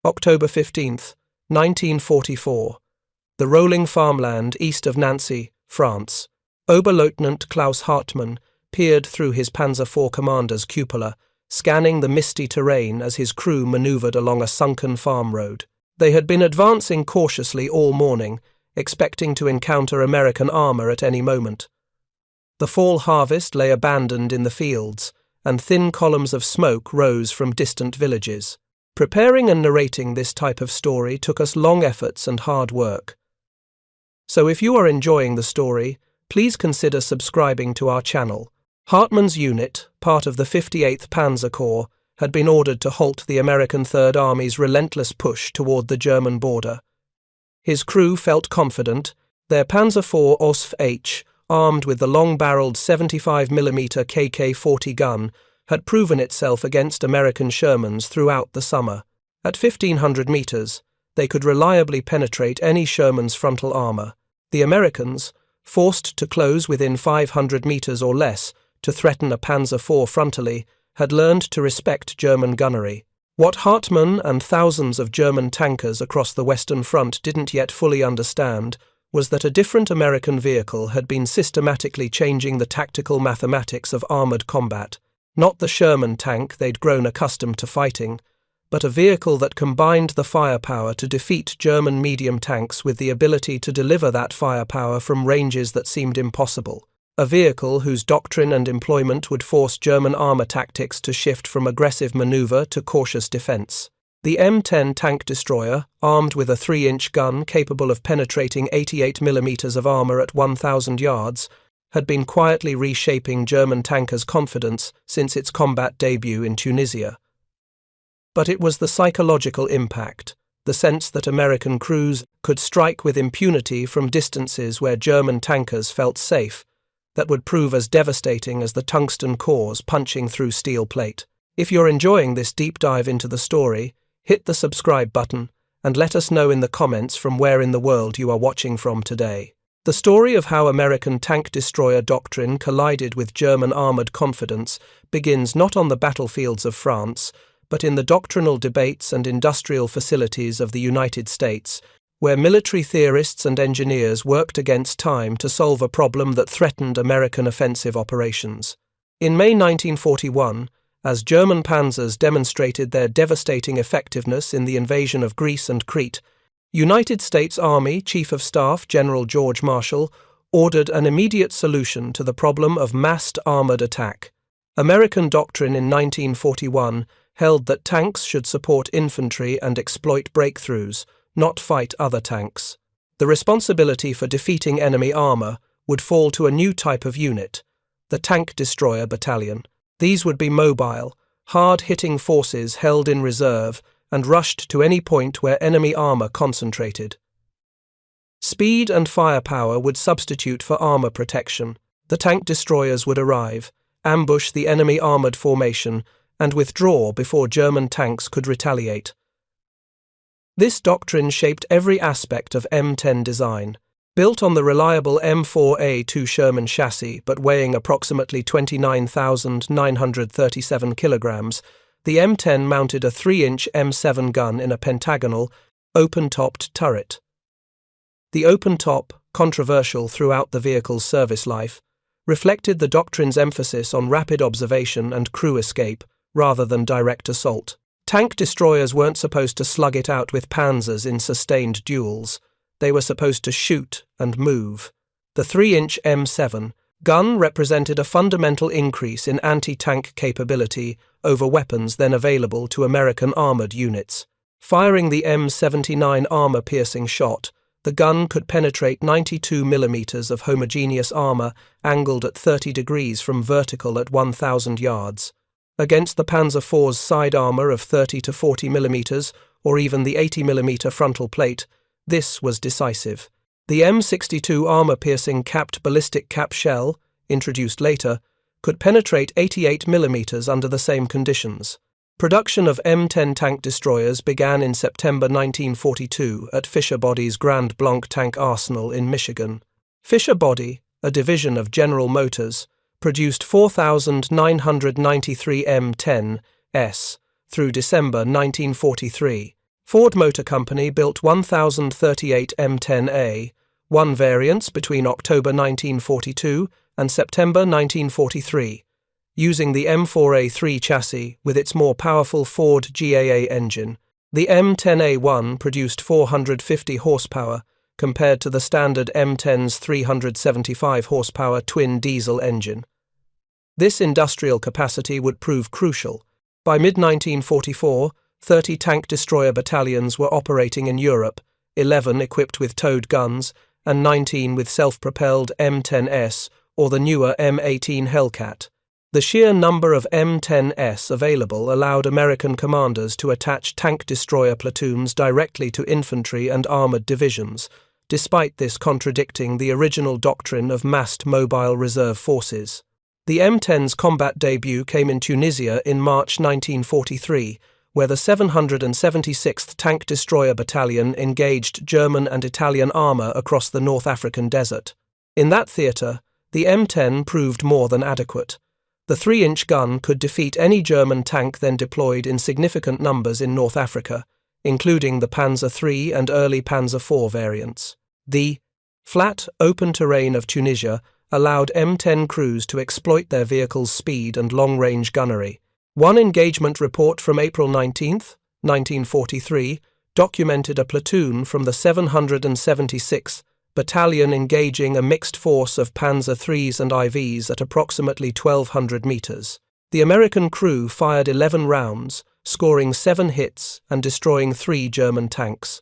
October 15, 1944. The rolling farmland east of Nancy, France. Oberleutnant Klaus Hartmann peered through his Panzer IV commander's cupola, scanning the misty terrain as his crew maneuvered along a sunken farm road. They had been advancing cautiously all morning, expecting to encounter American armor at any moment. The fall harvest lay abandoned in the fields, and thin columns of smoke rose from distant villages. Preparing and narrating this type of story took us long efforts and hard work. So if you are enjoying the story, please consider subscribing to our channel. Hartmann's unit, part of the 58th Panzer Corps, had been ordered to halt the American Third Army's relentless push toward the German border. His crew felt confident. Their Panzer IV OSF-H, armed with the long-barreled 75mm KK-40 gun, had proven itself against American Shermans throughout the summer. At 1,500 meters, they could reliably penetrate any Sherman's frontal armor. The Americans, forced to close within 500 meters or less to threaten a Panzer IV frontally, had learned to respect German gunnery. What Hartmann and thousands of German tankers across the Western Front didn't yet fully understand was that a different American vehicle had been systematically changing the tactical mathematics of armored combat. Not the Sherman tank they'd grown accustomed to fighting, but a vehicle that combined the firepower to defeat German medium tanks with the ability to deliver that firepower from ranges that seemed impossible. A vehicle whose doctrine and employment would force German armor tactics to shift from aggressive maneuver to cautious defense. The M10 tank destroyer, armed with a 3-inch gun capable of penetrating 88mm of armor at 1,000 yards, had been quietly reshaping German tankers' confidence since its combat debut in Tunisia. But it was the psychological impact, the sense that American crews could strike with impunity from distances where German tankers felt safe, that would prove as devastating as the tungsten cores punching through steel plate. If you're enjoying this deep dive into the story, hit the subscribe button and let us know in the comments from where in the world you are watching from today. The story of how American tank destroyer doctrine collided with German armored confidence begins not on the battlefields of France, but in the doctrinal debates and industrial facilities of the United States, where military theorists and engineers worked against time to solve a problem that threatened American offensive operations. In May 1941, as German Panzers demonstrated their devastating effectiveness in the invasion of Greece and Crete, United States Army Chief of Staff General George Marshall ordered an immediate solution to the problem of massed armored attack. American doctrine in 1941 held that tanks should support infantry and exploit breakthroughs, not fight other tanks. The responsibility for defeating enemy armor would fall to a new type of unit, the Tank Destroyer Battalion. These would be mobile, hard-hitting forces held in reserve and rushed to any point where enemy armor concentrated. Speed and firepower would substitute for armor protection. The tank destroyers would arrive, ambush the enemy armored formation, and withdraw before German tanks could retaliate. This doctrine shaped every aspect of M10 design. Built on the reliable M4A2 Sherman chassis but weighing approximately 29,937 kilograms, the M10 mounted a 3-inch M7 gun in a pentagonal, open-topped turret. The open top, controversial throughout the vehicle's service life, reflected the doctrine's emphasis on rapid observation and crew escape, rather than direct assault. Tank destroyers weren't supposed to slug it out with Panzers in sustained duels. They were supposed to shoot and move. The 3-inch M7 gun represented a fundamental increase in anti-tank capability over weapons then available to American armored units. Firing the M79 armor-piercing shot, the gun could penetrate 92mm of homogeneous armor angled at 30 degrees from vertical at 1,000 yards. Against the Panzer IV's side armor of 30 to 40mm, or even the 80mm frontal plate, this was decisive. The M62 armor-piercing capped ballistic cap shell, introduced later, could penetrate 88mm under the same conditions. Production of M10 tank destroyers began in September 1942 at Fisher Body's Grand Blanc Tank Arsenal in Michigan. Fisher Body, a division of General Motors, produced 4,993 M10s through December 1943. Ford Motor Company built 1,038 M10A, one variants between October 1942 and September 1943, using the M4A3 chassis with its more powerful Ford GAA engine. The M10A1 produced 450 horsepower compared to the standard M10's 375 horsepower twin diesel engine. This industrial capacity would prove crucial. By mid-1944, 30 tank destroyer battalions were operating in Europe, 11 equipped with towed guns and 19 with self-propelled M10s or the newer M18 Hellcat. The sheer number of M10s available allowed American commanders to attach tank destroyer platoons directly to infantry and armored divisions, despite this contradicting the original doctrine of massed mobile reserve forces. The M10's combat debut came in Tunisia in March 1943, where the 776th Tank Destroyer Battalion engaged German and Italian armour across the North African desert. In that theatre, the M10 proved more than adequate. The 3-inch gun could defeat any German tank then deployed in significant numbers in North Africa, including the Panzer III and early Panzer IV variants. The flat, open terrain of Tunisia allowed M10 crews to exploit their vehicles' speed and long-range gunnery. One engagement report from April 19, 1943, documented a platoon from the 776th Battalion engaging a mixed force of Panzer IIIs and IVs at approximately 1,200 meters. The American crew fired 11 rounds, scoring 7 hits and destroying 3 German tanks.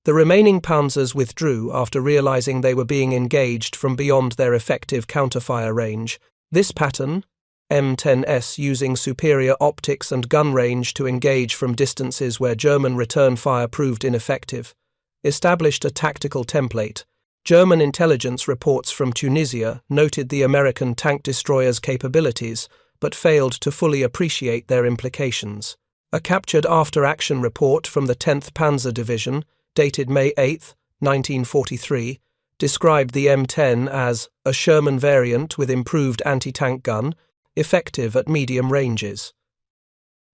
The remaining Panzers withdrew after realizing they were being engaged from beyond their effective counterfire range. This pattern, M10s using superior optics and gun range to engage from distances where German return fire proved ineffective, established a tactical template. German intelligence reports from Tunisia noted the American tank destroyers' capabilities, but failed to fully appreciate their implications. A captured after-action report from the 10th Panzer Division, dated May 8, 1943, described the M10 as a Sherman variant with improved anti-tank gun, effective at medium ranges.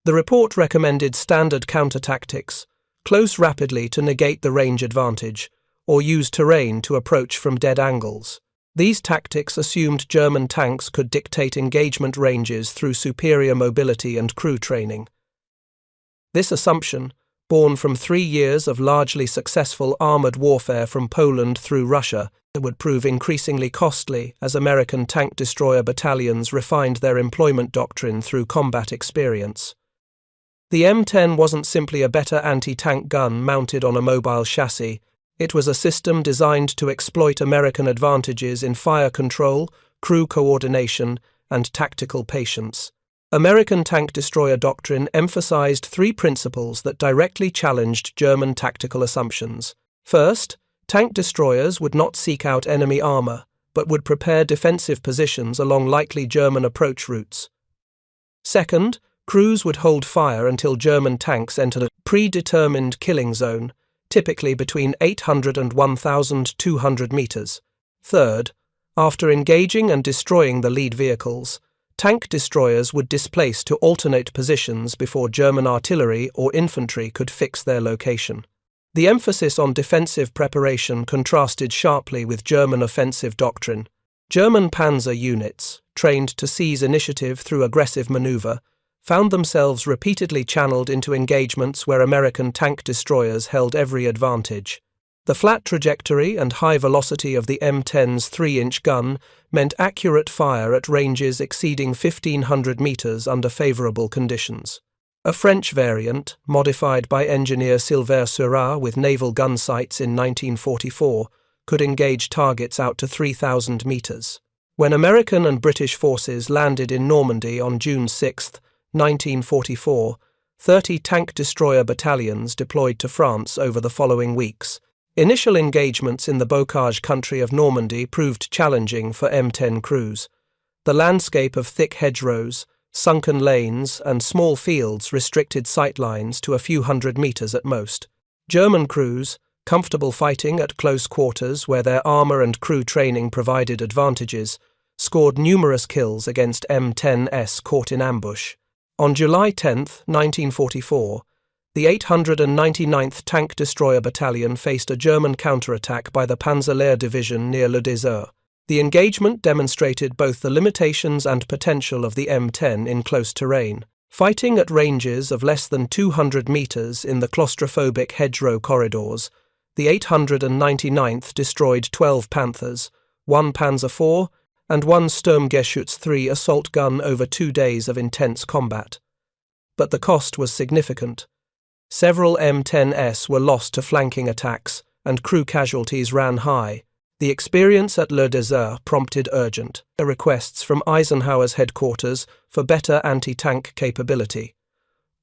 The report recommended standard counter-tactics, close rapidly to negate the range advantage, or use terrain to approach from dead angles. These tactics assumed German tanks could dictate engagement ranges through superior mobility and crew training. This assumption, born from 3 years of largely successful armored warfare from Poland through Russia, would prove increasingly costly as American tank destroyer battalions refined their employment doctrine through combat experience. The M10 wasn't simply a better anti-tank gun mounted on a mobile chassis. It was a system designed to exploit American advantages in fire control, crew coordination, and tactical patience. American tank destroyer doctrine emphasized 3 principles that directly challenged German tactical assumptions. First, tank destroyers would not seek out enemy armor, but would prepare defensive positions along likely German approach routes. Second, crews would hold fire until German tanks entered a predetermined killing zone, typically between 800 and 1,200 meters. Third, after engaging and destroying the lead vehicles, tank destroyers would displace to alternate positions before German artillery or infantry could fix their location. The emphasis on defensive preparation contrasted sharply with German offensive doctrine. German panzer units, trained to seize initiative through aggressive maneuver, found themselves repeatedly channeled into engagements where American tank destroyers held every advantage. The flat trajectory and high velocity of the M10's 3-inch gun meant accurate fire at ranges exceeding 1,500 meters under favorable conditions. A French variant, modified by engineer Sylvain Seurat with naval gun sights in 1944, could engage targets out to 3,000 meters. When American and British forces landed in Normandy on June 6, 1944, 30 tank destroyer battalions deployed to France over the following weeks. Initial engagements in the bocage country of Normandy proved challenging for M10 crews. The landscape of thick hedgerows, sunken lanes, and small fields restricted sightlines to a few hundred meters at most. German crews, comfortable fighting at close quarters where their armor and crew training provided advantages, scored numerous kills against M10s caught in ambush. On July 10, 1944, The 899th Tank Destroyer Battalion faced a German counterattack by the Panzer Division near Le Désert. The engagement demonstrated both the limitations and potential of the M10 in close terrain. Fighting at ranges of less than 200 meters in the claustrophobic hedgerow corridors, the 899th destroyed 12 Panthers, 1 Panzer IV, and 1 Sturmgeschütz III assault gun over 2 days of intense combat. But the cost was significant. Several M10s were lost to flanking attacks, and crew casualties ran high. The experience at Le Désert prompted urgent requests from Eisenhower's headquarters for better anti-tank capability.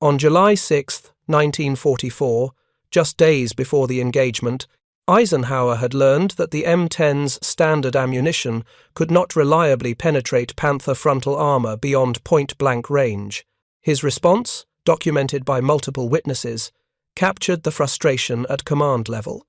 On July 6, 1944, just days before the engagement, Eisenhower had learned that the M10's standard ammunition could not reliably penetrate Panther frontal armor beyond point-blank range. His response, documented by multiple witnesses, captured the frustration at command level.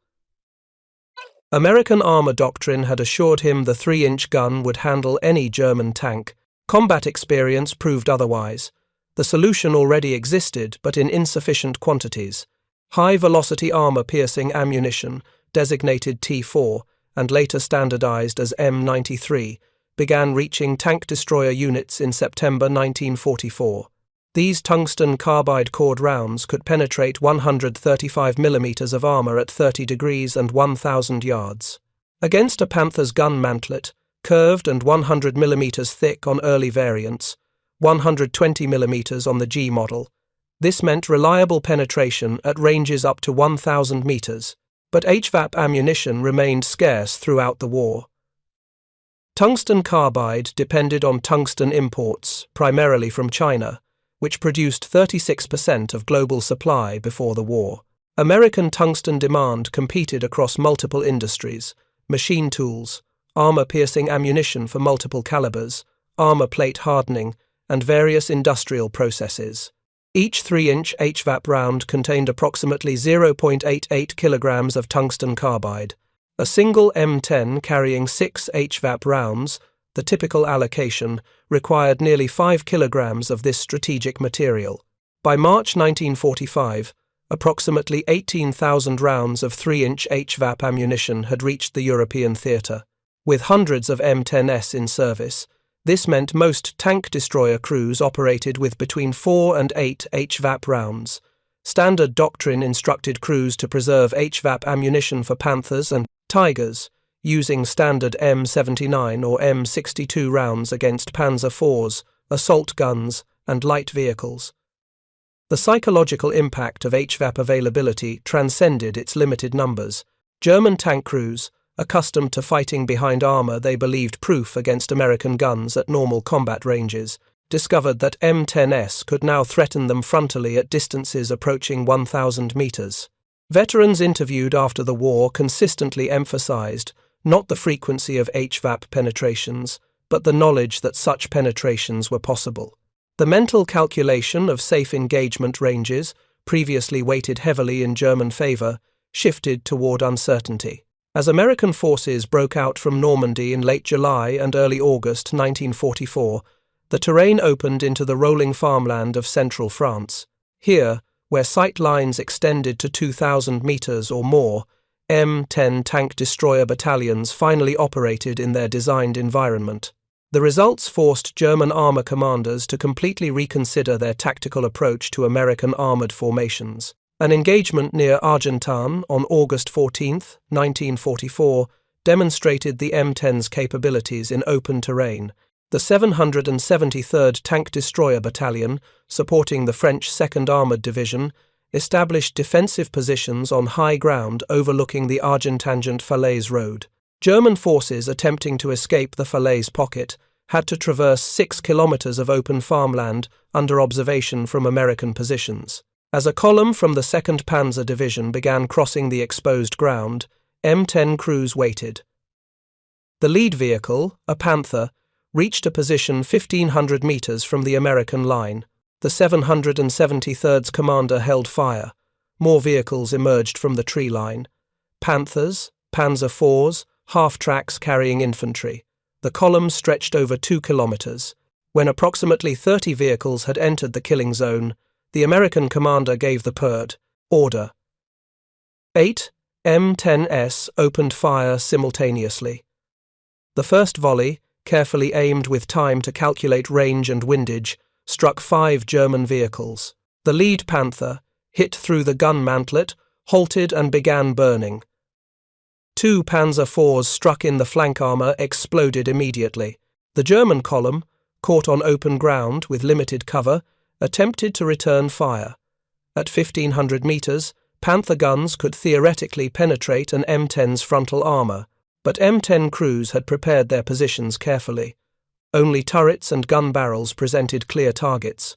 American armor doctrine had assured him the 3-inch gun would handle any German tank. Combat experience proved otherwise. The solution already existed, but in insufficient quantities. High-velocity armor-piercing ammunition, designated T4, and later standardized as M93, began reaching tank destroyer units in September 1944. These tungsten carbide cord rounds could penetrate 135 mm of armor at 30 degrees and 1,000 yards. Against a Panther's gun mantlet, curved and 100 mm thick on early variants, 120 mm on the G model, this meant reliable penetration at ranges up to 1,000 meters, but HVAP ammunition remained scarce throughout the war. Tungsten carbide depended on tungsten imports, primarily from China, which produced 36% of global supply before the war. American tungsten demand competed across multiple industries: machine tools, armor-piercing ammunition for multiple calibers, armor plate hardening, and various industrial processes. Each 3-inch HVAP round contained approximately 0.88 kilograms of tungsten carbide. A single M10 carrying 6 HVAP rounds, the typical allocation, required nearly 5 kilograms of this strategic material. By March 1945, approximately 18,000 rounds of 3-inch HVAP ammunition had reached the European theatre. With hundreds of M10s in service, this meant most tank destroyer crews operated with between 4 and 8 HVAP rounds. Standard doctrine instructed crews to preserve HVAP ammunition for Panthers and Tigers, using standard M79 or M62 rounds against Panzer IVs, assault guns, and light vehicles. The psychological impact of HVAP availability transcended its limited numbers. German tank crews, accustomed to fighting behind armor they believed proof against American guns at normal combat ranges, discovered that M10s could now threaten them frontally at distances approaching 1,000 meters. Veterans interviewed after the war consistently emphasized not the frequency of HVAP penetrations, but the knowledge that such penetrations were possible. The mental calculation of safe engagement ranges, previously weighted heavily in German favor, shifted toward uncertainty. As American forces broke out from Normandy in late July and early August 1944, the terrain opened into the rolling farmland of central France. Here, where sight lines extended to 2,000 meters or more, M10 tank destroyer battalions finally operated in their designed environment. The results forced German armor commanders to completely reconsider their tactical approach to American armored formations. An engagement near Argentan on August 14, 1944, demonstrated the M10's capabilities in open terrain. The 773rd Tank Destroyer Battalion, supporting the French 2nd Armoured Division, established defensive positions on high ground overlooking the Argentangent Falaise Road. German forces attempting to escape the Falaise pocket had to traverse 6 kilometers of open farmland under observation from American positions. As a column from the 2nd Panzer Division began crossing the exposed ground, M10 crews waited. The lead vehicle, a Panther, reached a position 1,500 meters from the American line. The 773rd's commander held fire. More vehicles emerged from the tree line. Panthers, Panzer IVs, half-tracks carrying infantry. The column stretched over 2 kilometers. When approximately 30 vehicles had entered the killing zone, the American commander gave the PERD order. 8 M10s opened fire simultaneously. The first volley, carefully aimed with time to calculate range and windage, struck 5 German vehicles. The lead Panther, hit through the gun mantlet, halted and began burning. 2 Panzer IVs struck in the flank armour, exploded immediately. The German column, caught on open ground with limited cover, attempted to return fire. At 1,500 metres, Panther guns could theoretically penetrate an M10's frontal armour, but M10 crews had prepared their positions carefully. Only turrets and gun barrels presented clear targets.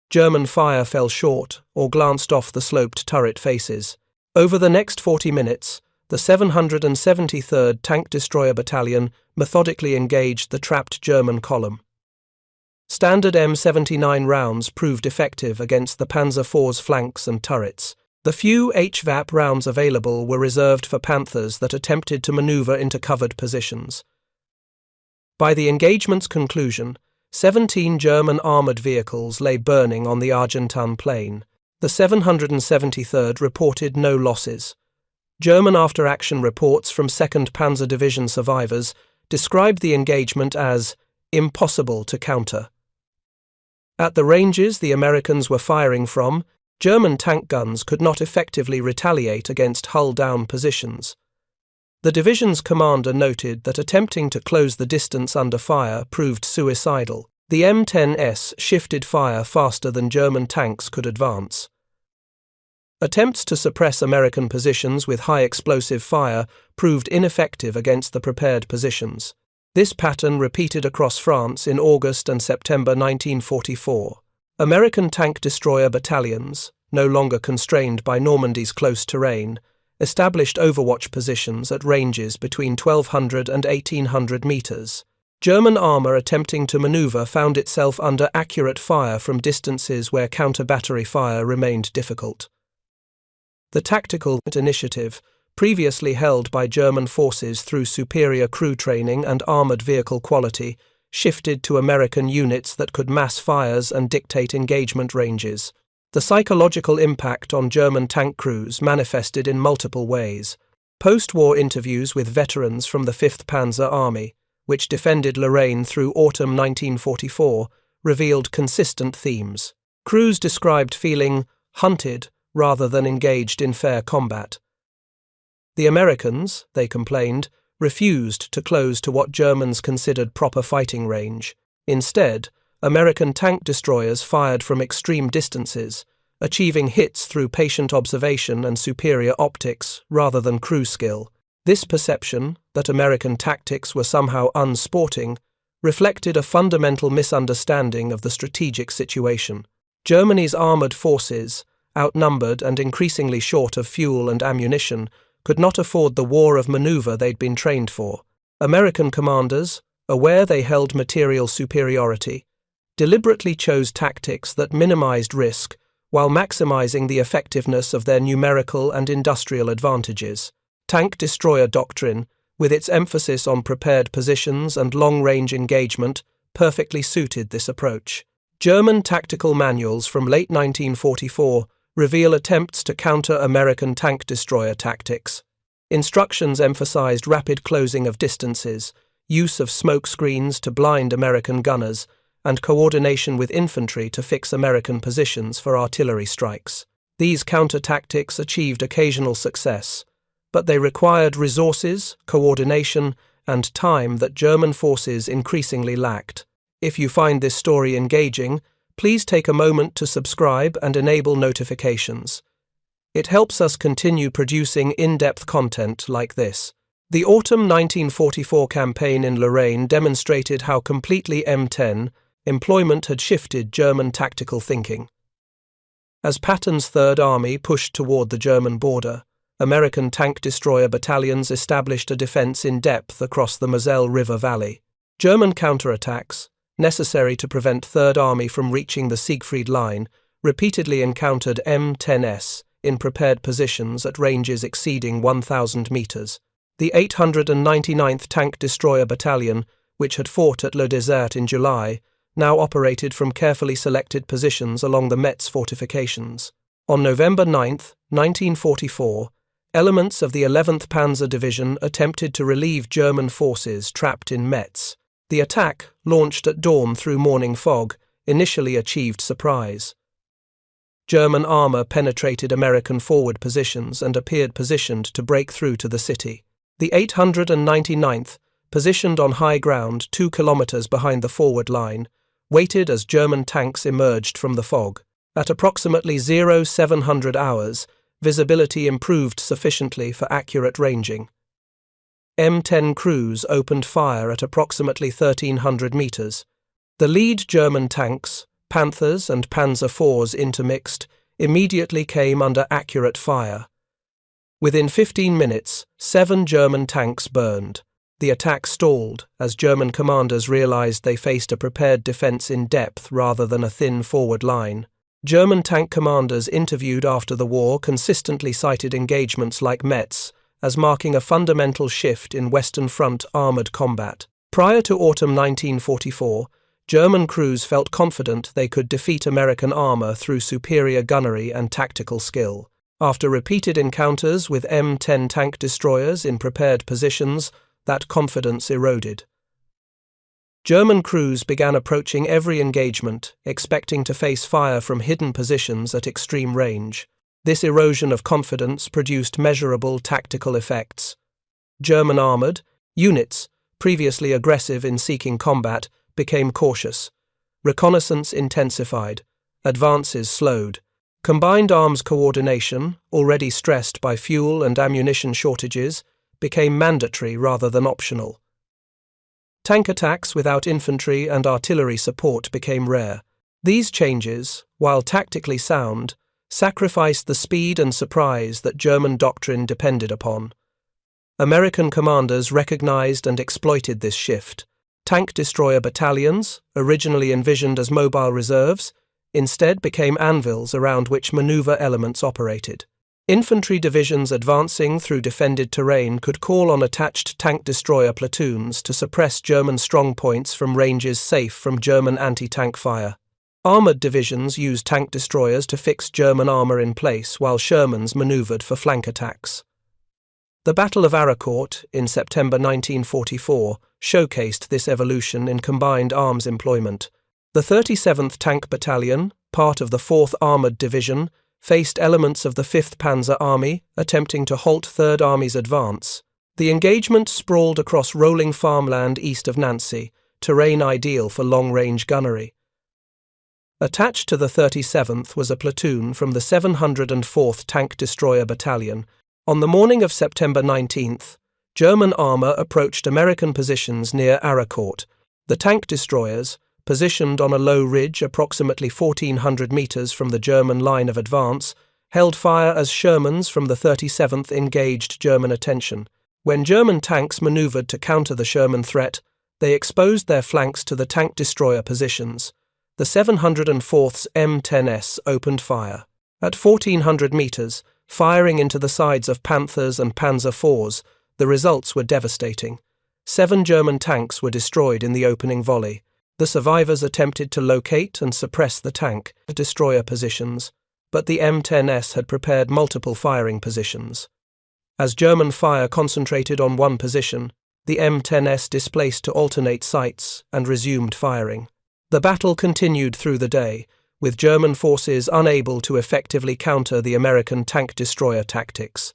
German fire fell short or glanced off the sloped turret faces. Over the next 40 minutes, the 773rd Tank Destroyer Battalion methodically engaged the trapped German column. Standard M79 rounds proved effective against the Panzer IV's flanks and turrets. The few HVAP rounds available were reserved for Panthers that attempted to maneuver into covered positions. By the engagement's conclusion, 17 German armoured vehicles lay burning on the Argentan plain. The 773rd reported no losses. German after-action reports from 2nd Panzer Division survivors described the engagement as impossible to counter. At the ranges the Americans were firing from, German tank guns could not effectively retaliate against hull-down positions. The division's commander noted that attempting to close the distance under fire proved suicidal. The M10s shifted fire faster than German tanks could advance. Attempts to suppress American positions with high explosive fire proved ineffective against the prepared positions. This pattern repeated across France in August and September 1944. American tank destroyer battalions, no longer constrained by Normandy's close terrain, established overwatch positions at ranges between 1,200 and 1,800 metres. German armour attempting to manoeuvre found itself under accurate fire from distances where counter-battery fire remained difficult. The tactical initiative, previously held by German forces through superior crew training and armoured vehicle quality, shifted to American units that could mass fires and dictate engagement ranges. The psychological impact on German tank crews manifested in multiple ways. Post-war interviews with veterans from the 5th Panzer Army, which defended Lorraine through autumn 1944, revealed consistent themes. Crews described feeling hunted rather than engaged in fair combat. The Americans, they complained, refused to close to what Germans considered proper fighting range. Instead, American tank destroyers fired from extreme distances, achieving hits through patient observation and superior optics rather than crew skill. This perception, that American tactics were somehow unsporting, reflected a fundamental misunderstanding of the strategic situation. Germany's armoured forces, outnumbered and increasingly short of fuel and ammunition, could not afford the war of manoeuvre they'd been trained for. American commanders, aware they held material superiority, deliberately chose tactics that minimized risk while maximizing the effectiveness of their numerical and industrial advantages. Tank destroyer doctrine, with its emphasis on prepared positions and long-range engagement, perfectly suited this approach. German tactical manuals from late 1944 reveal attempts to counter American tank destroyer tactics. Instructions emphasized rapid closing of distances, use of smoke screens to blind American gunners, and coordination with infantry to fix American positions for artillery strikes. These counter-tactics achieved occasional success, but they required resources, coordination, and time that German forces increasingly lacked. If you find this story engaging, please take a moment to subscribe and enable notifications. It helps us continue producing in-depth content like this. The autumn 1944 campaign in Lorraine demonstrated how completely M10 employment had shifted German tactical thinking. As Patton's Third Army pushed toward the German border, American tank destroyer battalions established a defense in depth across the Moselle River Valley. German counterattacks, necessary to prevent Third Army from reaching the Siegfried Line, repeatedly encountered M10s in prepared positions at ranges exceeding 1,000 metres. The 899th Tank Destroyer Battalion, which had fought at Le Desert in July, now operated from carefully selected positions along the Metz fortifications. On November 9, 1944, elements of the 11th Panzer Division attempted to relieve German forces trapped in Metz. The attack, launched at dawn through morning fog, initially achieved surprise. German armor penetrated American forward positions and appeared positioned to break through to the city. The 899th, positioned on high ground 2 kilometers behind the forward line, waited as German tanks emerged from the fog. At approximately 0700 hours, visibility improved sufficiently for accurate ranging. M10 crews opened fire at approximately 1,300 meters. The lead German tanks, Panthers and Panzer IVs intermixed, immediately came under accurate fire. Within 15 minutes, 7 German tanks burned. The attack stalled as German commanders realized they faced a prepared defense in depth rather than a thin forward line. German tank commanders interviewed after the war consistently cited engagements like Metz as marking a fundamental shift in Western Front armored combat. Prior to autumn 1944, German crews felt confident they could defeat American armor through superior gunnery and tactical skill. After repeated encounters with M10 tank destroyers in prepared positions, that confidence eroded. German crews began approaching every engagement, expecting to face fire from hidden positions at extreme range. This erosion of confidence produced measurable tactical effects. German armored units, previously aggressive in seeking combat, became cautious. Reconnaissance intensified. Advances slowed. Combined arms coordination, already stressed by fuel and ammunition shortages, became mandatory rather than optional. Tank attacks without infantry and artillery support became rare. These changes, while tactically sound, sacrificed the speed and surprise that German doctrine depended upon. American commanders recognized and exploited this shift. Tank destroyer battalions, originally envisioned as mobile reserves, instead became anvils around which maneuver elements operated. Infantry divisions advancing through defended terrain could call on attached tank destroyer platoons to suppress German strongpoints from ranges safe from German anti-tank fire. Armoured divisions used tank destroyers to fix German armour in place while Shermans manoeuvred for flank attacks. The Battle of Aracourt in September 1944 showcased this evolution in combined arms employment. The 37th Tank Battalion, part of the 4th Armoured Division, faced elements of the 5th Panzer Army attempting to halt Third Army's advance. The engagement sprawled across rolling farmland east of Nancy, terrain ideal for long-range gunnery. Attached to the 37th was a platoon from the 704th Tank Destroyer Battalion. On the morning of September 19th, German armour approached American positions near Aracourt. The tank destroyers, positioned on a low ridge approximately 1,400 meters from the German line of advance, held fire as Shermans from the 37th engaged German attention. When German tanks maneuvered to counter the Sherman threat, they exposed their flanks to the tank destroyer positions. The 704th's M10s opened fire. At 1,400 meters, firing into the sides of Panthers and Panzer IVs, the results were devastating. 7 German tanks were destroyed in the opening volley. The survivors attempted to locate and suppress the tank destroyer positions, but the M10s had prepared multiple firing positions. As German fire concentrated on one position, the M10s displaced to alternate sites and resumed firing. The battle continued through the day, with German forces unable to effectively counter the American tank destroyer tactics.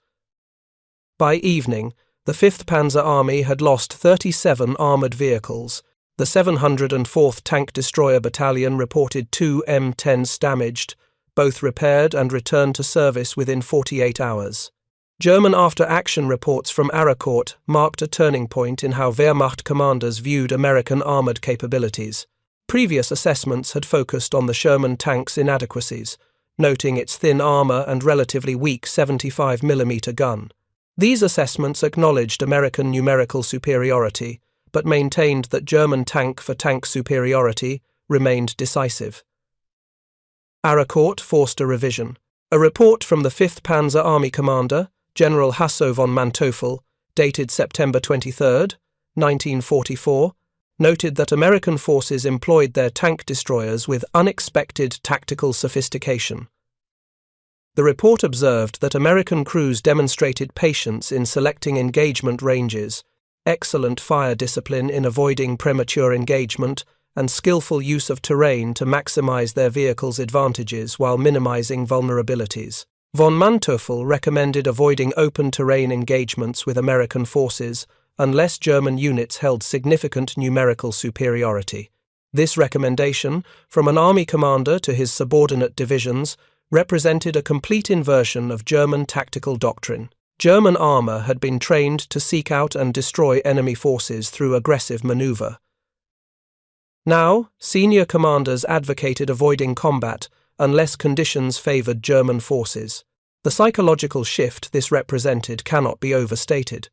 By evening, the 5th Panzer Army had lost 37 armoured vehicles. The 704th Tank Destroyer Battalion reported 2 M10s damaged, both repaired and returned to service within 48 hours. German after-action reports from Aracourt marked a turning point in how Wehrmacht commanders viewed American armoured capabilities. Previous assessments had focused on the Sherman tank's inadequacies, noting its thin armour and relatively weak 75mm gun. These assessments acknowledged American numerical superiority, but maintained that German tank-for-tank superiority remained decisive. Aracourt forced a revision. A report from the 5th Panzer Army commander, General Hasso von Manteuffel, dated September 23, 1944, noted that American forces employed their tank destroyers with unexpected tactical sophistication. The report observed that American crews demonstrated patience in selecting engagement ranges, excellent fire discipline in avoiding premature engagement, and skillful use of terrain to maximize their vehicles' advantages while minimizing vulnerabilities. Von Manteuffel recommended avoiding open terrain engagements with American forces unless German units held significant numerical superiority. This recommendation, from an army commander to his subordinate divisions, represented a complete inversion of German tactical doctrine. German armor had been trained to seek out and destroy enemy forces through aggressive maneuver. Now, senior commanders advocated avoiding combat unless conditions favored German forces. The psychological shift this represented cannot be overstated.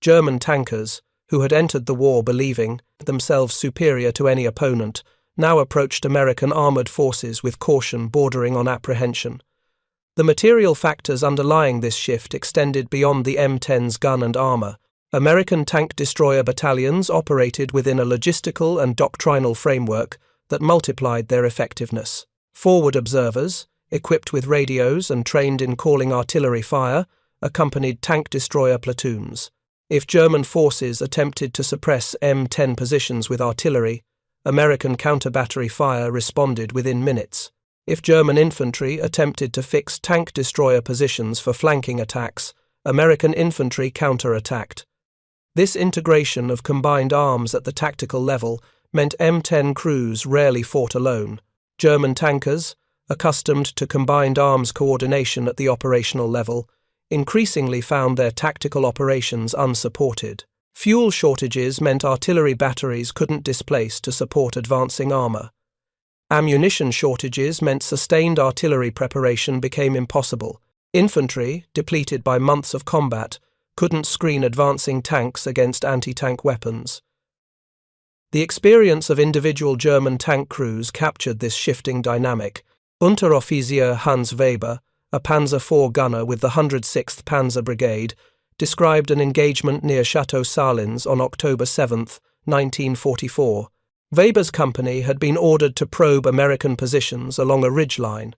German tankers, who had entered the war believing themselves superior to any opponent, now approached American armored forces with caution bordering on apprehension. The material factors underlying this shift extended beyond the M10s gun and armor. American tank destroyer battalions operated within a logistical and doctrinal framework that multiplied their effectiveness. Forward observers, equipped with radios and trained in calling artillery fire, accompanied tank destroyer platoons. If German forces attempted to suppress M10 positions with artillery, American counter-battery fire responded within minutes. If German infantry attempted to fix tank destroyer positions for flanking attacks, American infantry counter-attacked. This integration of combined arms at the tactical level meant M10 crews rarely fought alone. German tankers, accustomed to combined arms coordination at the operational level, increasingly found their tactical operations unsupported. Fuel shortages meant artillery batteries couldn't displace to support advancing armor. Ammunition shortages meant sustained artillery preparation became impossible. Infantry, depleted by months of combat, couldn't screen advancing tanks against anti-tank weapons. The experience of individual German tank crews captured this shifting dynamic. Unteroffizier Hans Weber, a Panzer IV gunner with the 106th Panzer Brigade, described an engagement near Chateau Salins on October 7, 1944. Weber's company had been ordered to probe American positions along a ridgeline.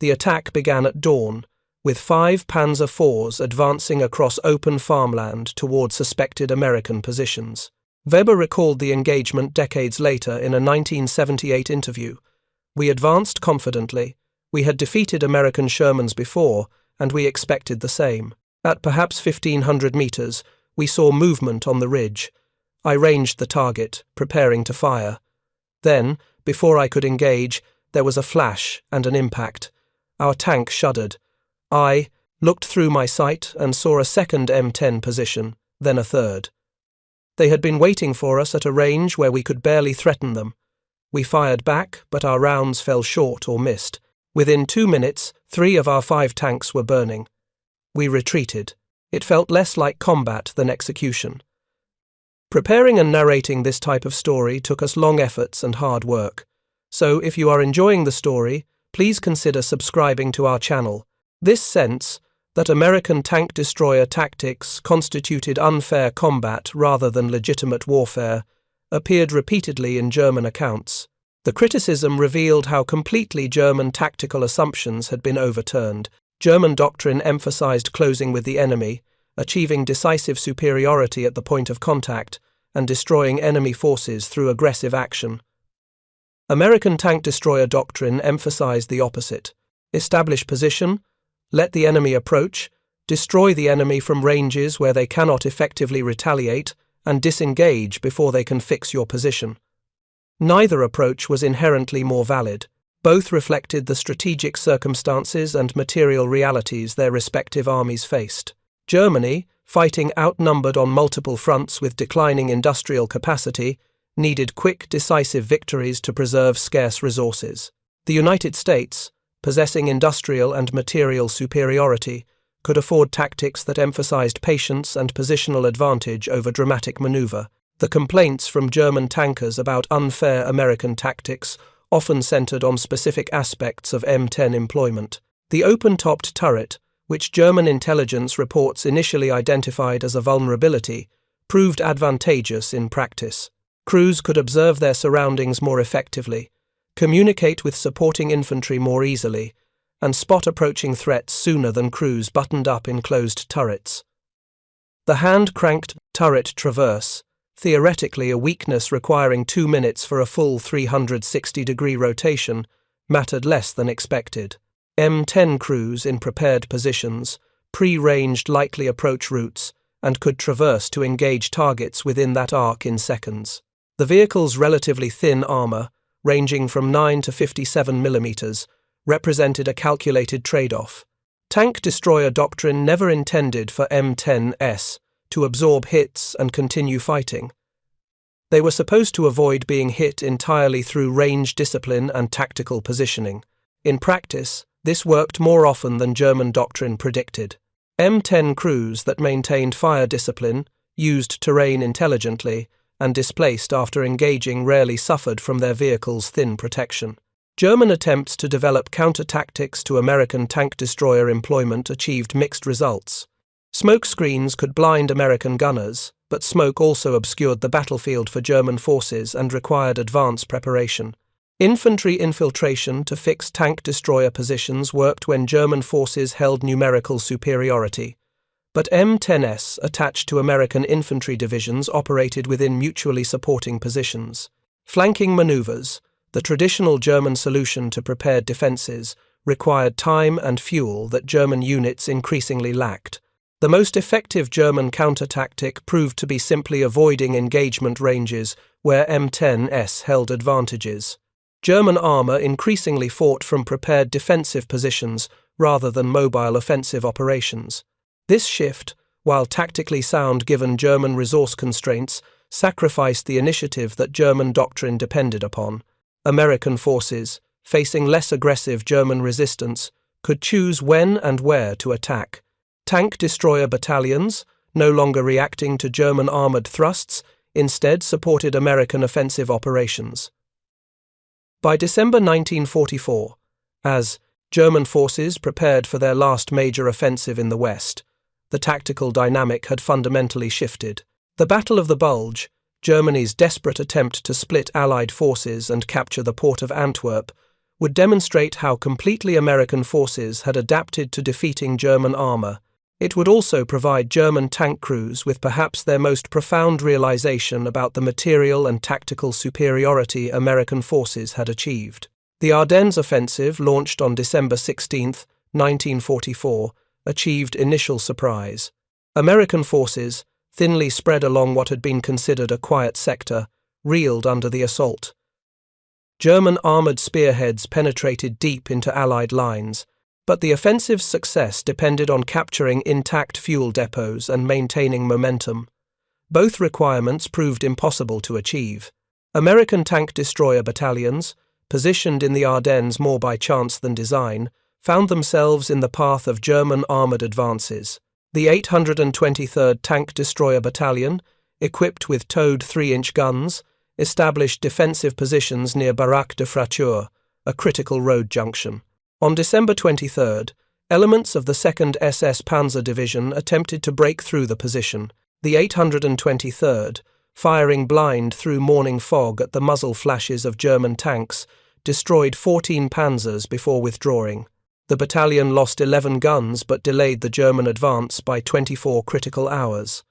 The attack began at dawn, with 5 Panzer IVs advancing across open farmland toward suspected American positions. Weber recalled the engagement decades later in a 1978 interview. "We advanced confidently. We had defeated American Shermans before, and we expected the same. At perhaps 1,500 meters, we saw movement on the ridge. I ranged the target, preparing to fire. Then, before I could engage, there was a flash and an impact. Our tank shuddered. I looked through my sight and saw a second M10 position, then a third. They had been waiting for us at a range where we could barely threaten them. We fired back, but our rounds fell short or missed. Within 2 minutes, 3 of our 5 tanks were burning. We retreated. It felt less like combat than execution." Preparing and narrating this type of story took us long efforts and hard work. So if you are enjoying the story, please consider subscribing to our channel. This sense that American tank destroyer tactics constituted unfair combat rather than legitimate warfare appeared repeatedly in German accounts. The criticism revealed how completely German tactical assumptions had been overturned. German doctrine emphasized closing with the enemy, achieving decisive superiority at the point of contact, and destroying enemy forces through aggressive action. American tank destroyer doctrine emphasized the opposite: establish position, let the enemy approach, destroy the enemy from ranges where they cannot effectively retaliate, and disengage before they can fix your position. Neither approach was inherently more valid. Both reflected the strategic circumstances and material realities their respective armies faced. Germany, fighting outnumbered on multiple fronts with declining industrial capacity, needed quick, decisive victories to preserve scarce resources. The United States, possessing industrial and material superiority, could afford tactics that emphasized patience and positional advantage over dramatic maneuver. The complaints from German tankers about unfair American tactics often centered on specific aspects of M10 employment. The open-topped turret, which German intelligence reports initially identified as a vulnerability, proved advantageous in practice. Crews could observe their surroundings more effectively, communicate with supporting infantry more easily, and spot approaching threats sooner than crews buttoned up in closed turrets. The hand-cranked turret traverse, theoretically a weakness requiring 2 minutes for a full 360-degree rotation, mattered less than expected. M10 crews in prepared positions, pre-ranged likely approach routes, and could traverse to engage targets within that arc in seconds. The vehicle's relatively thin armor, ranging from 9 to 57 millimeters, represented a calculated trade-off. Tank-destroyer doctrine never intended for M10s to absorb hits and continue fighting. They were supposed to avoid being hit entirely through range discipline and tactical positioning. In practice, this worked more often than German doctrine predicted. M10 crews that maintained fire discipline, used terrain intelligently, and displaced after engaging rarely suffered from their vehicle's thin protection. German attempts to develop counter-tactics to American tank-destroyer employment achieved mixed results. Smoke screens could blind American gunners, but smoke also obscured the battlefield for German forces and required advance preparation. Infantry infiltration to fix tank-destroyer positions worked when German forces held numerical superiority, but M10s attached to American infantry divisions operated within mutually supporting positions. Flanking maneuvers, the traditional German solution to prepared defenses, required time and fuel that German units increasingly lacked. The most effective German counter-tactic proved to be simply avoiding engagement ranges where M10s held advantages. German armor increasingly fought from prepared defensive positions rather than mobile offensive operations. This shift, while tactically sound given German resource constraints, sacrificed the initiative that German doctrine depended upon. American forces, facing less aggressive German resistance, could choose when and where to attack. Tank-destroyer battalions, no longer reacting to German armored thrusts, instead supported American offensive operations. By December 1944, as German forces prepared for their last major offensive in the West, the tactical dynamic had fundamentally shifted. The Battle of the Bulge, Germany's desperate attempt to split Allied forces and capture the port of Antwerp, would demonstrate how completely American forces had adapted to defeating German armor. It would also provide German tank crews with perhaps their most profound realization about the material and tactical superiority American forces had achieved. The Ardennes offensive, launched on December 16, 1944, achieved initial surprise. American forces, thinly spread along what had been considered a quiet sector, reeled under the assault. German armored spearheads penetrated deep into Allied lines, but the offensive's success depended on capturing intact fuel depots and maintaining momentum. Both requirements proved impossible to achieve. American tank destroyer battalions, positioned in the Ardennes more by chance than design, found themselves in the path of German armored advances. The 823rd Tank Destroyer Battalion, equipped with towed 3-inch guns, established defensive positions near Baraque de Fracture, a critical road junction. On December 23rd, elements of the 2nd SS Panzer Division attempted to break through the position. The 823rd, firing blind through morning fog at the muzzle flashes of German tanks, destroyed 14 Panzers before withdrawing. The battalion lost 11 guns but delayed the German advance by 24 critical hours.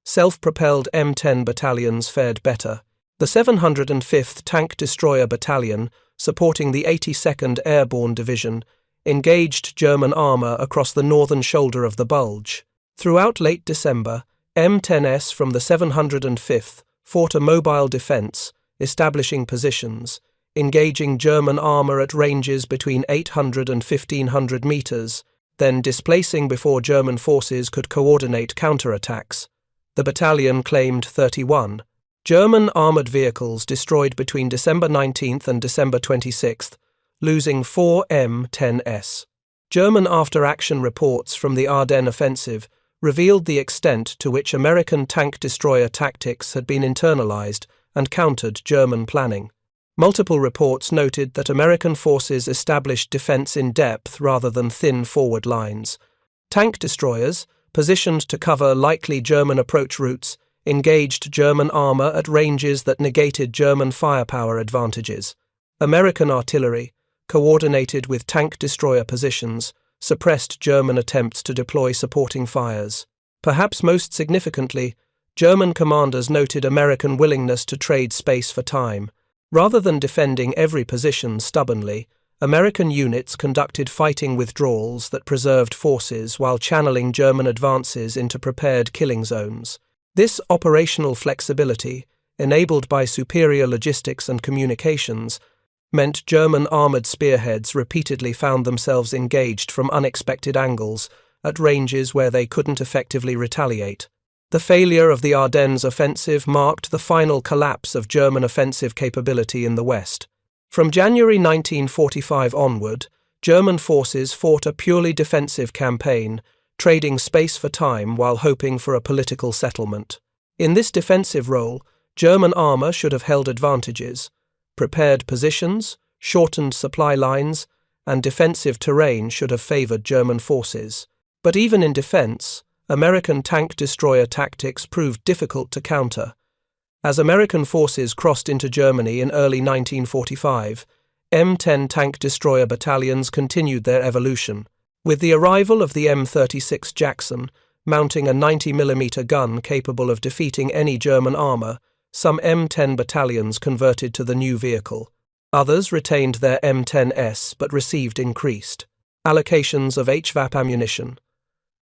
Self-propelled M10 battalions fared better. The 705th Tank Destroyer Battalion, supporting the 82nd Airborne Division, engaged German armour across the northern shoulder of the Bulge. Throughout late December, M10s from the 705th fought a mobile defence, establishing positions, engaging German armour at ranges between 800 and 1500 metres, then displacing before German forces could coordinate counterattacks. The battalion claimed 31. German armoured vehicles destroyed between December 19th and December 26th, losing 4 M10s. German after-action reports from the Ardennes offensive revealed the extent to which American tank destroyer tactics had been internalized and countered German planning. Multiple reports noted that American forces established defense in depth rather than thin forward lines. Tank destroyers, positioned to cover likely German approach routes, engaged German armor at ranges that negated German firepower advantages. American artillery, coordinated with tank destroyer positions, suppressed German attempts to deploy supporting fires. Perhaps most significantly, German commanders noted American willingness to trade space for time. Rather than defending every position stubbornly, American units conducted fighting withdrawals that preserved forces while channeling German advances into prepared killing zones. This operational flexibility, enabled by superior logistics and communications, meant German armoured spearheads repeatedly found themselves engaged from unexpected angles at ranges where they couldn't effectively retaliate. The failure of the Ardennes offensive marked the final collapse of German offensive capability in the West. From January 1945 onward, German forces fought a purely defensive campaign, trading space for time while hoping for a political settlement. In this defensive role, German armour should have held advantages. Prepared positions, shortened supply lines, and defensive terrain should have favoured German forces. But even in defence, American tank destroyer tactics proved difficult to counter. As American forces crossed into Germany in early 1945, M10 tank destroyer battalions continued their evolution, with the arrival of the M36 Jackson, mounting a 90mm gun capable of defeating any German armour. Some M10 battalions converted to the new vehicle. Others retained their M10s but received increased allocations of HVAP ammunition.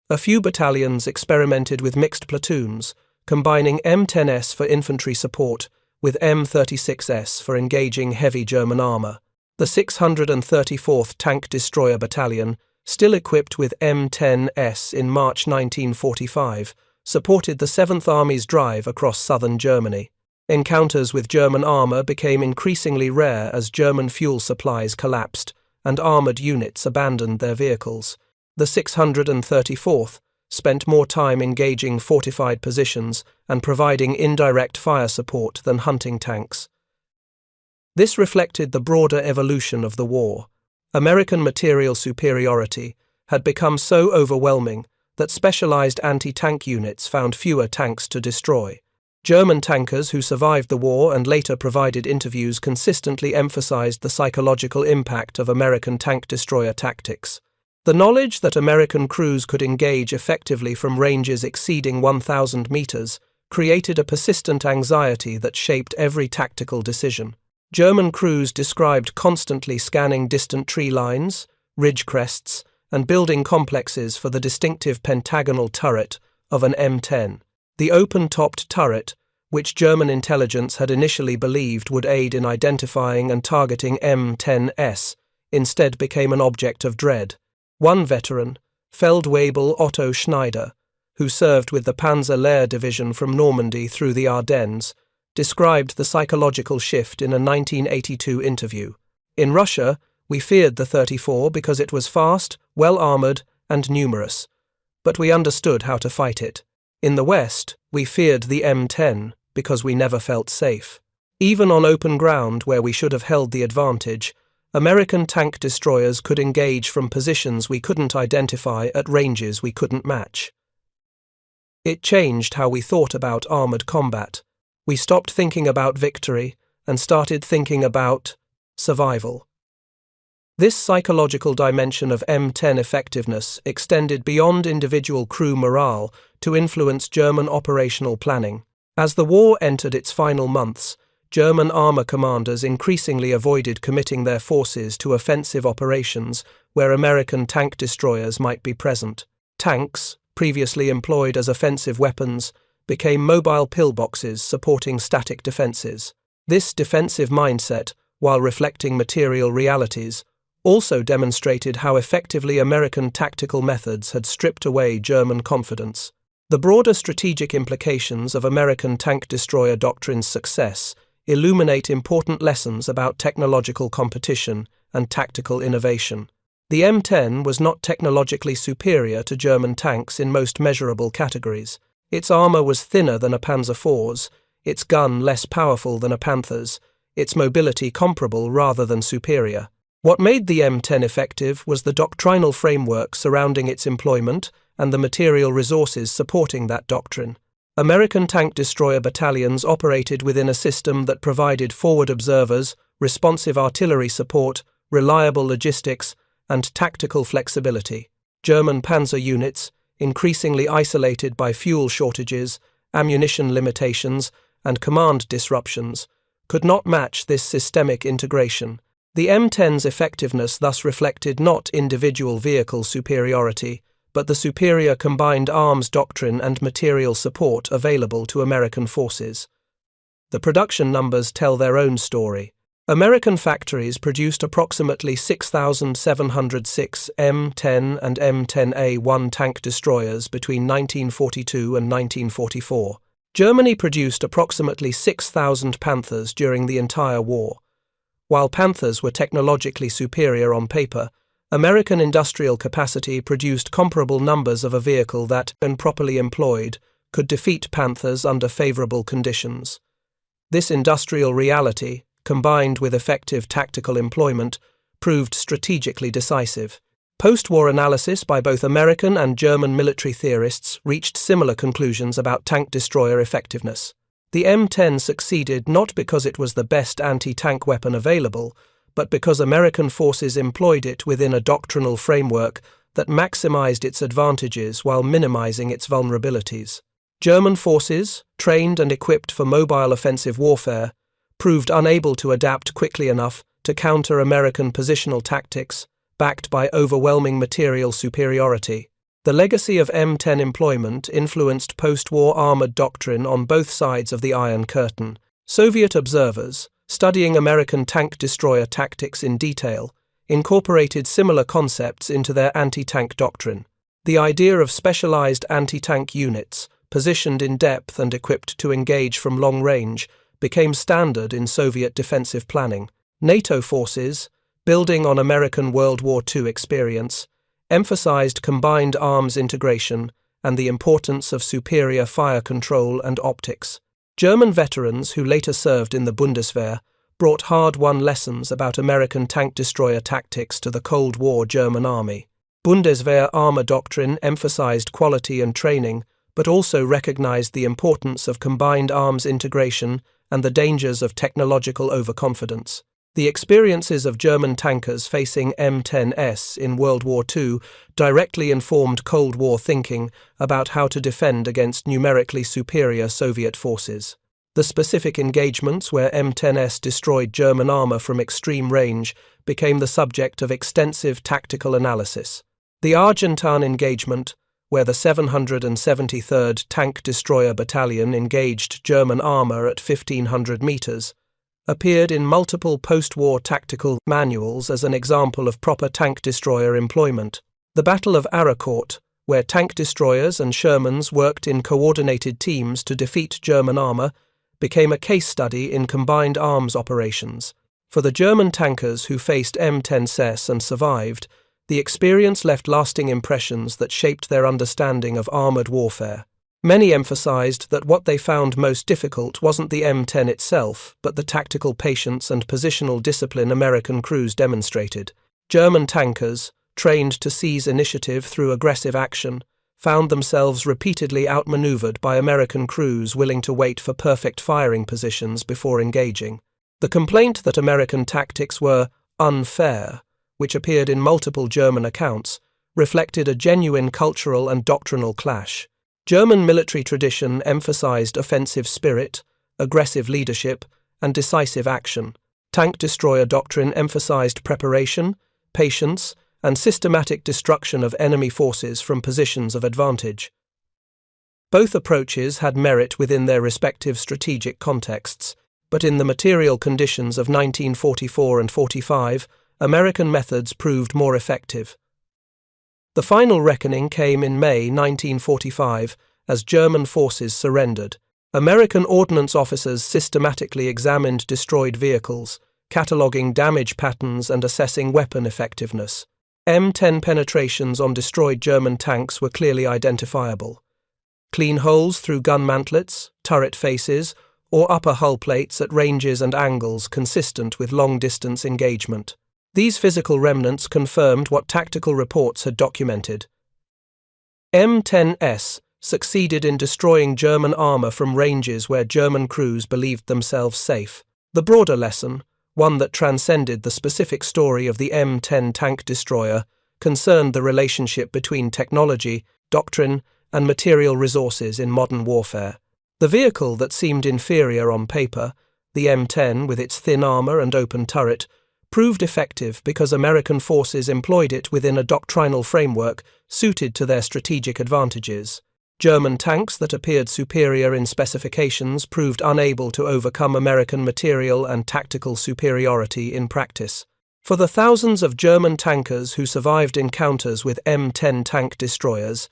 A few battalions experimented with mixed platoons, combining M10s for infantry support with M36s for engaging heavy German armour. The 634th Tank Destroyer Battalion, still equipped with M10s in March 1945, supported the 7th Army's drive across southern Germany. Encounters with German armour became increasingly rare as German fuel supplies collapsed and armoured units abandoned their vehicles. The 634th spent more time engaging fortified positions and providing indirect fire support than hunting tanks. This reflected the broader evolution of the war. American material superiority had become so overwhelming that specialized anti-tank units found fewer tanks to destroy. German tankers who survived the war and later provided interviews consistently emphasized the psychological impact of American tank destroyer tactics. The knowledge that American crews could engage effectively from ranges exceeding 1,000 meters created a persistent anxiety that shaped every tactical decision. German crews described constantly scanning distant tree lines, ridge crests, and building complexes for the distinctive pentagonal turret of an M10. The open-topped turret, which German intelligence had initially believed would aid in identifying and targeting M10s, instead became an object of dread. One veteran, Feldwebel Otto Schneider, who served with the Panzer IV division from Normandy through the Ardennes, described the psychological shift in a 1982 interview. In Russia, we feared the 34 because it was fast, well-armoured, and numerous, but we understood how to fight it. In the West, we feared the M10 because we never felt safe. Even on open ground where we should have held the advantage, American tank destroyers could engage from positions we couldn't identify at ranges we couldn't match. It changed how we thought about armoured combat. We stopped thinking about victory and started thinking about survival. This psychological dimension of M10 effectiveness extended beyond individual crew morale to influence German operational planning. As the war entered its final months, German armour commanders increasingly avoided committing their forces to offensive operations where American tank destroyers might be present. Tanks, previously employed as offensive weapons, became mobile pillboxes supporting static defences. This defensive mindset, while reflecting material realities, also demonstrated how effectively American tactical methods had stripped away German confidence. The broader strategic implications of American tank destroyer doctrine's success illuminate important lessons about technological competition and tactical innovation. The M10 was not technologically superior to German tanks in most measurable categories. Its armour was thinner than a Panzer IV's, its gun less powerful than a Panzer's, its mobility comparable rather than superior. What made the M10 effective was the doctrinal framework surrounding its employment and the material resources supporting that doctrine. American tank destroyer battalions operated within a system that provided forward observers, responsive artillery support, reliable logistics, and tactical flexibility. German Panzer units, increasingly isolated by fuel shortages, ammunition limitations, and command disruptions, could not match this systemic integration. The M10's effectiveness thus reflected not individual vehicle superiority, but the superior combined arms doctrine and material support available to American forces. The production numbers tell their own story. American factories produced approximately 6,706 M10 and M10A1 tank destroyers between 1942 and 1944. Germany produced approximately 6,000 Panthers during the entire war. While Panthers were technologically superior on paper, American industrial capacity produced comparable numbers of a vehicle that, when properly employed, could defeat Panthers under favorable conditions. This industrial reality, combined with effective tactical employment, proved strategically decisive. Post-war analysis by both American and German military theorists reached similar conclusions about tank destroyer effectiveness. The M10 succeeded not because it was the best anti-tank weapon available, but because American forces employed it within a doctrinal framework that maximized its advantages while minimizing its vulnerabilities. German forces, trained and equipped for mobile offensive warfare, proved unable to adapt quickly enough to counter American positional tactics, backed by overwhelming material superiority. The legacy of M10 employment influenced post-war armored doctrine on both sides of the Iron Curtain. Soviet observers, studying American tank destroyer tactics in detail, incorporated similar concepts into their anti-tank doctrine. The idea of specialized anti-tank units, positioned in depth and equipped to engage from long range, became standard in Soviet defensive planning. NATO forces, building on American World War II experience, emphasized combined arms integration and the importance of superior fire control and optics. German veterans who later served in the Bundeswehr brought hard-won lessons about American tank destroyer tactics to the Cold War German army. Bundeswehr armor doctrine emphasized quality and training, but also recognized the importance of combined arms integration and the dangers of technological overconfidence. The experiences of German tankers facing M10s in World War II directly informed Cold War thinking about how to defend against numerically superior Soviet forces. The specific engagements where M10s destroyed German armor from extreme range became the subject of extensive tactical analysis. The Argentan engagement, where the 773rd Tank Destroyer Battalion engaged German armor at 1,500 meters, appeared in multiple post-war tactical manuals as an example of proper tank destroyer employment. The Battle of Arracourt, where tank destroyers and Shermans worked in coordinated teams to defeat German armor, became a case study in combined arms operations. For the German tankers who faced M10s and survived, the experience left lasting impressions that shaped their understanding of armored warfare. Many emphasized that what they found most difficult wasn't the M10 itself, but the tactical patience and positional discipline American crews demonstrated. German tankers, trained to seize initiative through aggressive action, found themselves repeatedly outmaneuvered by American crews willing to wait for perfect firing positions before engaging. The complaint that American tactics were unfair, which appeared in multiple German accounts, reflected a genuine cultural and doctrinal clash. German military tradition emphasized offensive spirit, aggressive leadership, and decisive action. Tank destroyer doctrine emphasized preparation, patience, and systematic destruction of enemy forces from positions of advantage. Both approaches had merit within their respective strategic contexts, but in the material conditions of 1944 and 45, American methods proved more effective. The final reckoning came in May 1945 as German forces surrendered. American ordnance officers systematically examined destroyed vehicles, cataloguing damage patterns and assessing weapon effectiveness. M10 penetrations on destroyed German tanks were clearly identifiable. Clean holes through gun mantlets, turret faces, or upper hull plates at ranges and angles consistent with long-distance engagement. These physical remnants confirmed what tactical reports had documented. M10s succeeded in destroying German armor from ranges where German crews believed themselves safe. The broader lesson, one that transcended the specific story of the M10 tank destroyer, concerned the relationship between technology, doctrine, and material resources in modern warfare. The vehicle that seemed inferior on paper, the M10 with its thin armor and open turret, proved effective because American forces employed it within a doctrinal framework suited to their strategic advantages. German tanks that appeared superior in specifications proved unable to overcome American material and tactical superiority in practice. For the thousands of German tankers who survived encounters with M10 tank destroyers,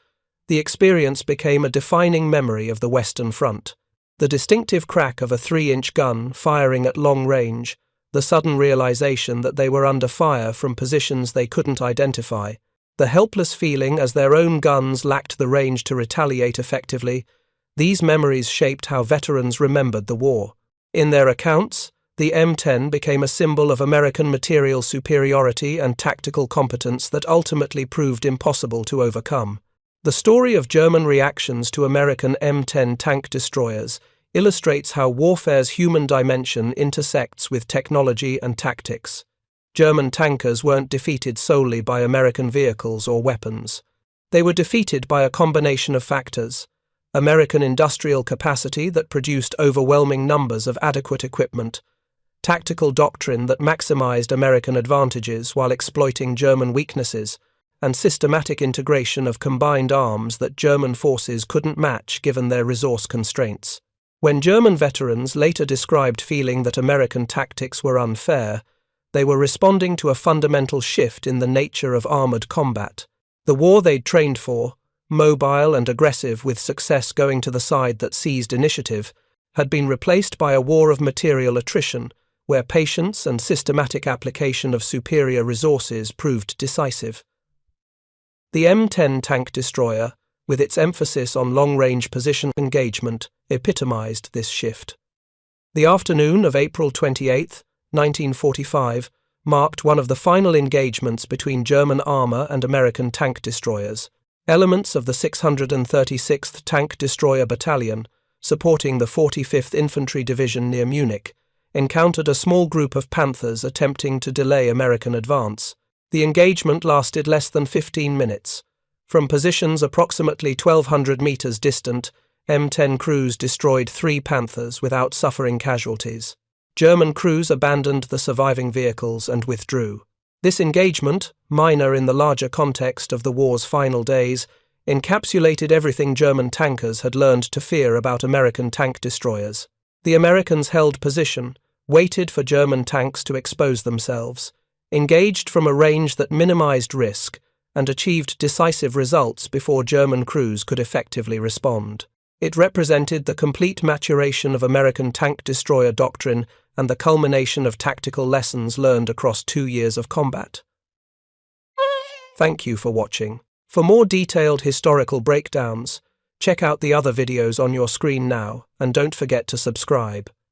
the experience became a defining memory of the Western Front. The distinctive crack of a 3-inch gun firing at long range, the sudden realization that they were under fire from positions they couldn't identify, the helpless feeling as their own guns lacked the range to retaliate effectively, these memories shaped how veterans remembered the war. In their accounts, the M10 became a symbol of American material superiority and tactical competence that ultimately proved impossible to overcome. The story of German reactions to American M10 tank destroyers illustrates how warfare's human dimension intersects with technology and tactics. German tankers weren't defeated solely by American vehicles or weapons. They were defeated by a combination of factors: American industrial capacity that produced overwhelming numbers of adequate equipment, tactical doctrine that maximized American advantages while exploiting German weaknesses, and systematic integration of combined arms that German forces couldn't match given their resource constraints. When German veterans later described feeling that American tactics were unfair, they were responding to a fundamental shift in the nature of armored combat. The war they'd trained for, mobile and aggressive with success going to the side that seized initiative, had been replaced by a war of material attrition, where patience and systematic application of superior resources proved decisive. The M10 tank destroyer, with its emphasis on long-range position engagement, epitomized this shift. The afternoon of April 28, 1945, marked one of the final engagements between German armor and American tank destroyers. Elements of the 636th Tank Destroyer Battalion, supporting the 45th Infantry Division near Munich, encountered a small group of Panthers attempting to delay American advance. The engagement lasted less than 15 minutes. From positions approximately 1,200 meters distant, M10 crews destroyed 3 Panthers without suffering casualties. German crews abandoned the surviving vehicles and withdrew. This engagement, minor in the larger context of the war's final days, encapsulated everything German tankers had learned to fear about American tank destroyers. The Americans held position, waited for German tanks to expose themselves, engaged from a range that minimized risk, and achieved decisive results before German crews could effectively respond. It represented the complete maturation of American tank destroyer doctrine and the culmination of tactical lessons learned across 2 years of combat. Thank you for watching. For more detailed historical breakdowns, check out the other videos on your screen now, and don't forget to subscribe.